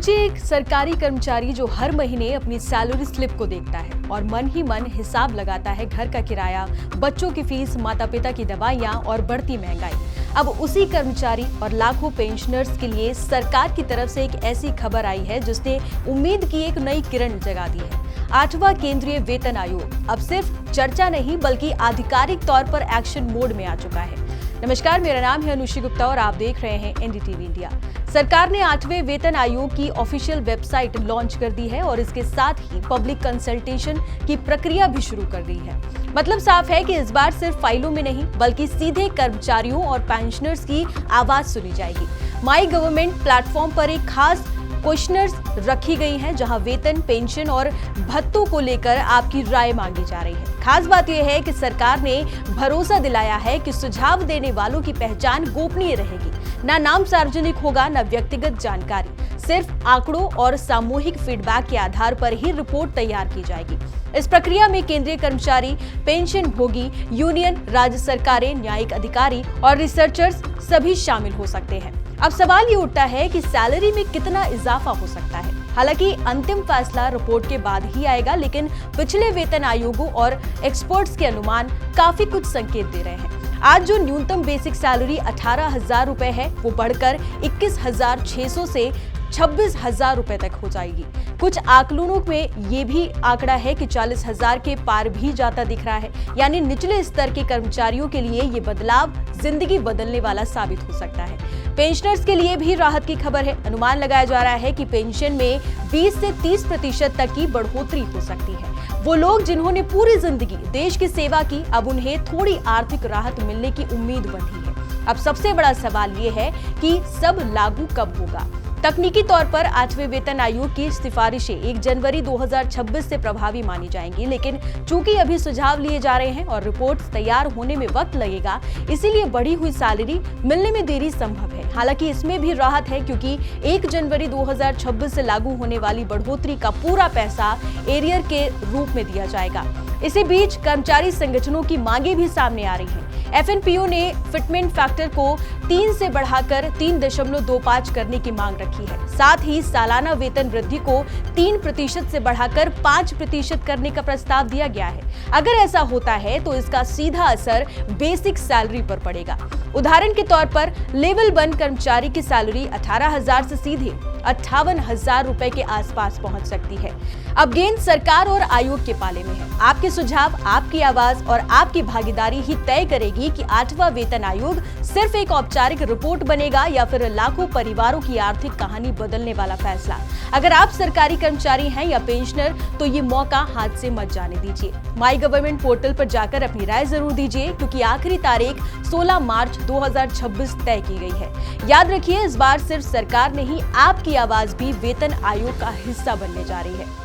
सोचिए एक सरकारी कर्मचारी जो हर महीने अपनी सैलरी स्लिप को देखता है और मन ही मन हिसाब लगाता है घर का किराया, बच्चों की फीस, माता पिता की दवाइयां और बढ़ती महंगाई। अब उसी कर्मचारी और लाखों पेंशनर्स के लिए सरकार की तरफ से एक ऐसी खबर आई है जिसने उम्मीद की एक नई किरण जगा दी है। 8वां केंद्रीय वेतन आयोग अब सिर्फ चर्चा नहीं बल्कि आधिकारिक तौर पर एक्शन मोड में आ चुका है। नमस्कार, मेरा नाम है अनुषी गुप्ता और आप देख रहे हैं एनडीटीवी इंडिया। सरकार ने 8वें वेतन आयोग की ऑफिशियल वेबसाइट लॉन्च कर दी है और इसके साथ ही पब्लिक कंसल्टेशन की प्रक्रिया भी शुरू कर दी है। मतलब साफ है कि इस बार सिर्फ फाइलों में नहीं बल्कि सीधे कर्मचारियों और पेंशनर्स की आवाज सुनी जाएगी। माई गवर्नमेंट प्लेटफॉर्म पर एक खास क्वेश्चनर्स रखी गई हैं जहां वेतन, पेंशन और भत्तों को लेकर आपकी राय मांगी जा रही है। खास बात यह है कि सरकार ने भरोसा दिलाया है कि सुझाव देने वालों की पहचान गोपनीय रहेगी। ना नाम सार्वजनिक होगा, ना व्यक्तिगत जानकारी। सिर्फ आंकड़ों और सामूहिक फीडबैक के आधार पर ही रिपोर्ट तैयार की जाएगी। इस प्रक्रिया में केंद्रीय कर्मचारी, पेंशन भोगी, यूनियन, राज्य सरकारें, न्यायिक अधिकारी और रिसर्चर्स सभी शामिल हो सकते हैं। अब सवाल ये उठता है कि सैलरी में कितना इजाफा हो सकता है। हालांकि अंतिम फैसला रिपोर्ट के बाद ही आएगा, लेकिन पिछले वेतन आयोगों और एक्सपर्ट्स के अनुमान काफी कुछ संकेत दे रहे हैं। आज जो न्यूनतम बेसिक सैलरी 18,000 रुपए है, वो बढ़कर 21,600 से 26,000 रुपए तक हो जाएगी। कुछ आकलनों में ये भी आंकड़ा है कि 40,000 के पार भी जाता दिख रहा है। यानी निचले स्तर के कर्मचारियों के लिए ये बदलाव जिंदगी बदलने वाला साबित हो सकता है। पेंशनर्स के लिए भी राहत की खबर है। अनुमान लगाया जा रहा है कि पेंशन में 20 से 30% तक की बढ़ोतरी हो सकती है। वो लोग जिन्होंने पूरी जिंदगी देश की सेवा की, अब उन्हें थोड़ी आर्थिक राहत मिलने की उम्मीद बंधी है। अब सबसे बड़ा सवाल ये है कि सब लागू कब होगा। तकनीकी तौर पर 8वें वेतन आयोग की सिफारिशें 1 जनवरी 2026 से प्रभावी मानी जाएंगी, लेकिन चूंकि अभी सुझाव लिए जा रहे हैं और रिपोर्ट्स तैयार होने में वक्त लगेगा, इसीलिए बढ़ी हुई सैलरी मिलने में देरी संभव है। हालांकि इसमें भी राहत है क्योंकि 1 जनवरी 2026 से लागू होने वाली बढ़ोतरी का पूरा पैसा एरियर के रूप में दिया जाएगा। इसी बीच कर्मचारी संगठनों की मांगे भी सामने आ रही हैं। एफएनपीओ ने फिटमेंट फैक्टर को 3 से बढ़ाकर 3.25 करने की मांग रखी है। साथ ही सालाना वेतन वृद्धि को 3% से बढ़ाकर 5% करने का प्रस्ताव दिया गया है। अगर ऐसा होता है तो इसका सीधा असर बेसिक सैलरी पर पड़ेगा। उदाहरण के तौर पर लेवल 1 कर्मचारी की सैलरी 18,000 से सीधे 58,000 रुपए के आसपास पहुंच सकती है। अब गेंद सरकार और आयोग के पाले में है। आपके सुझाव, आपकी आवाज और आपकी भागीदारी ही तय करेगी कि 8वां वेतन आयोग सिर्फ एक औपचारिक रिपोर्ट बनेगा या फिर लाखों परिवारों की आर्थिक कहानी बदलने वाला फैसला। अगर आप सरकारी कर्मचारी हैं या पेंशनर तो ये मौका हाथ से मत जाने दीजिए। माई गवर्नमेंट पोर्टल पर जाकर अपनी राय जरूर दीजिए क्योंकि आखिरी तारीख 16 मार्च 2026 तय की गई है। याद रखिए, इस बार सिर्फ सरकार नहीं, आपकी आवाज भी वेतन आयोग का हिस्सा बनने जा रही है।